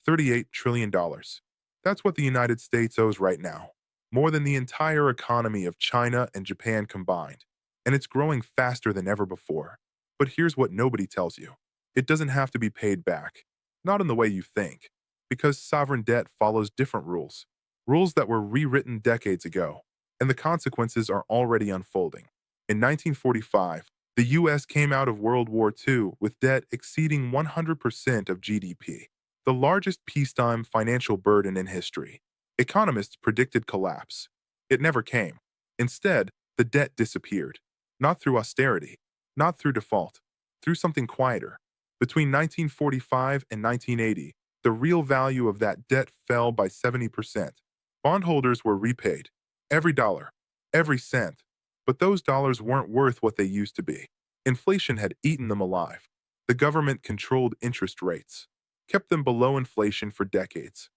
$38 trillion. That's what the United States owes right now, more than the entire economy of China and Japan combined. And it's growing faster than ever before. But here's what nobody tells you. It doesn't have to be paid back. Not in the way you think. Because sovereign debt follows different rules. Rules that were rewritten decades ago. And the consequences are already unfolding. In 1945, the U.S. came out of World War II with debt exceeding 100% of GDP, the largest peacetime financial burden in history. Economists predicted collapse. It never came. Instead, the debt disappeared. Not through austerity, not through default, through something quieter. Between 1945 and 1980, the real value of that debt fell by 70%. Bondholders were repaid. Every dollar, every cent. But those dollars weren't worth what they used to be. Inflation had eaten them alive. The government controlled interest rates, kept them below inflation for decades.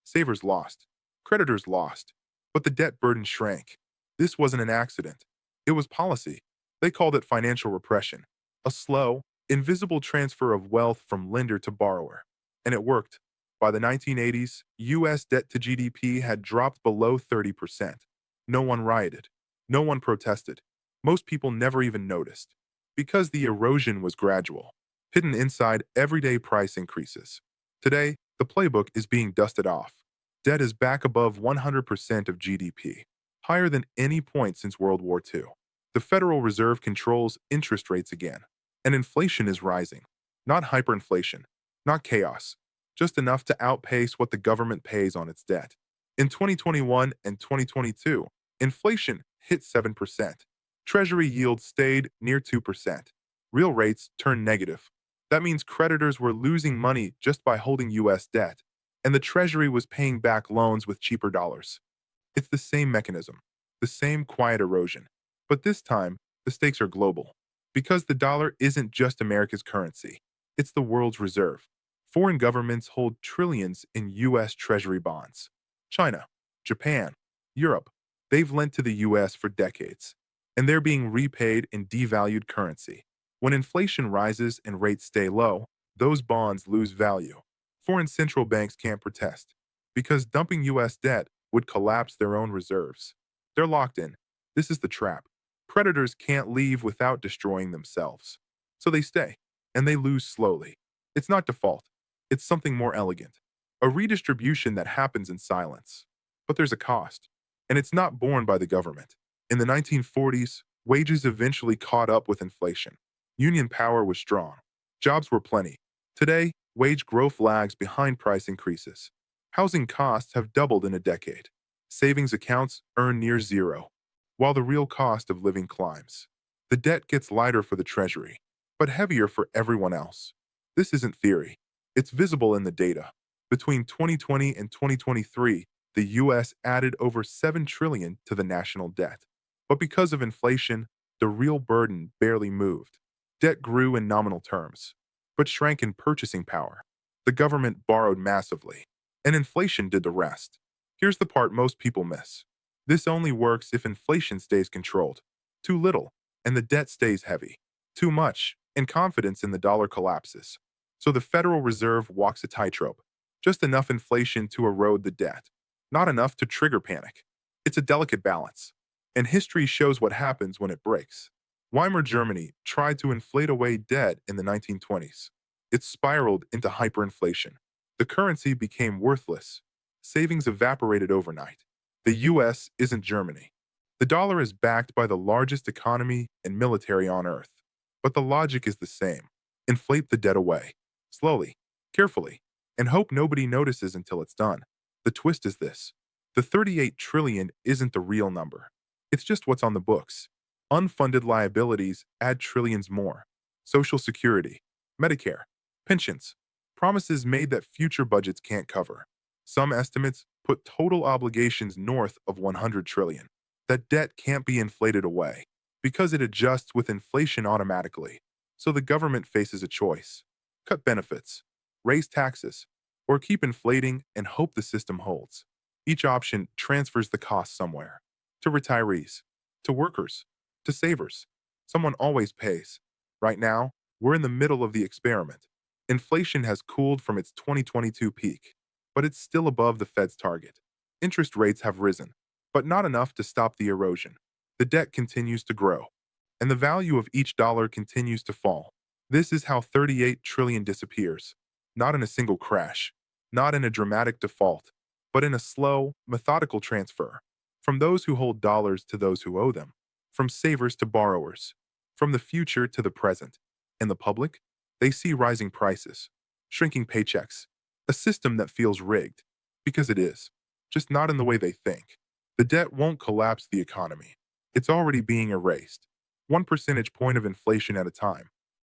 Savers lost. Creditors lost. But the debt burden shrank. This wasn't an accident. It was policy. They called it financial repression. A slow, invisible transfer of wealth from lender to borrower. And it worked. By the 1980s, U.S. debt to GDP had dropped below 30%. No one rioted. No one protested. Most people never even noticed. Because the erosion was gradual, hidden inside everyday price increases. Today, the playbook is being dusted off. Debt is back above 100% of GDP, higher than any point since World War II. The Federal Reserve controls interest rates again, and inflation is rising. Not hyperinflation, not chaos, just enough to outpace what the government pays on its debt. In 2021 and 2022, inflation hit 7%. Treasury yields stayed near 2%. Real rates turned negative. That means creditors were losing money just by holding U.S. debt, and the Treasury was paying back loans with cheaper dollars. It's the same mechanism, the same quiet erosion. But this time, the stakes are global. Because the dollar isn't just America's currency, it's the world's reserve. Foreign governments hold trillions in U.S. Treasury bonds. China, Japan, Europe, they've lent to the U.S. for decades, and they're being repaid in devalued currency. When inflation rises and rates stay low, those bonds lose value. Foreign central banks can't protest, because dumping U.S. debt would collapse their own reserves. They're locked in. This is the trap. Creditors can't leave without destroying themselves. So they stay, and they lose slowly. It's not default. It's something more elegant. A redistribution that happens in silence. But there's a cost, and it's not borne by the government. In the 1940s, wages eventually caught up with inflation. Union power was strong. Jobs were plenty. Today, wage growth lags behind price increases. Housing costs have doubled in a decade. Savings accounts earn near zero, while the real cost of living climbs. The debt gets lighter for the Treasury, but heavier for everyone else. This isn't theory. It's visible in the data. Between 2020 and 2023, the U.S. added over $7 trillion to the national debt. But because of inflation, the real burden barely moved. Debt grew in nominal terms, but shrank in purchasing power. The government borrowed massively, and inflation did the rest. Here's the part most people miss. This only works if inflation stays controlled. Too little, and the debt stays heavy. Too much, and confidence in the dollar collapses. So the Federal Reserve walks a tightrope. Just enough inflation to erode the debt. Not enough to trigger panic. It's a delicate balance. And history shows what happens when it breaks. Weimar Germany tried to inflate away debt in the 1920s. It spiraled into hyperinflation. The currency became worthless. Savings evaporated overnight. The U.S. isn't Germany. The dollar is backed by the largest economy and military on Earth. But the logic is the same. Inflate the debt away. Slowly, carefully, and hope nobody notices until it's done. The twist is this. The 38 trillion isn't the real number. It's just what's on the books. Unfunded liabilities add trillions more. Social Security, Medicare, pensions, promises made that future budgets can't cover. Some estimates put total obligations north of 100 trillion. That debt can't be inflated away because it adjusts with inflation automatically. So the government faces a choice. Cut benefits, raise taxes, or keep inflating and hope the system holds. Each option transfers the cost somewhere. To retirees, to workers, to savers. Someone always pays. Right now, we're in the middle of the experiment. Inflation has cooled from its 2022 peak, but it's still above the Fed's target. Interest rates have risen, but not enough to stop the erosion. The debt continues to grow, and the value of each dollar continues to fall. This is how 38 trillion disappears, not in a single crash, not in a dramatic default, but in a slow, methodical transfer from those who hold dollars to those who owe them, from savers to borrowers, from the future to the present. And the public? They see rising prices, shrinking paychecks, a system that feels rigged, because it is, just not in the way they think. The debt won't collapse the economy. It's already being erased, one percentage point of inflation at a time.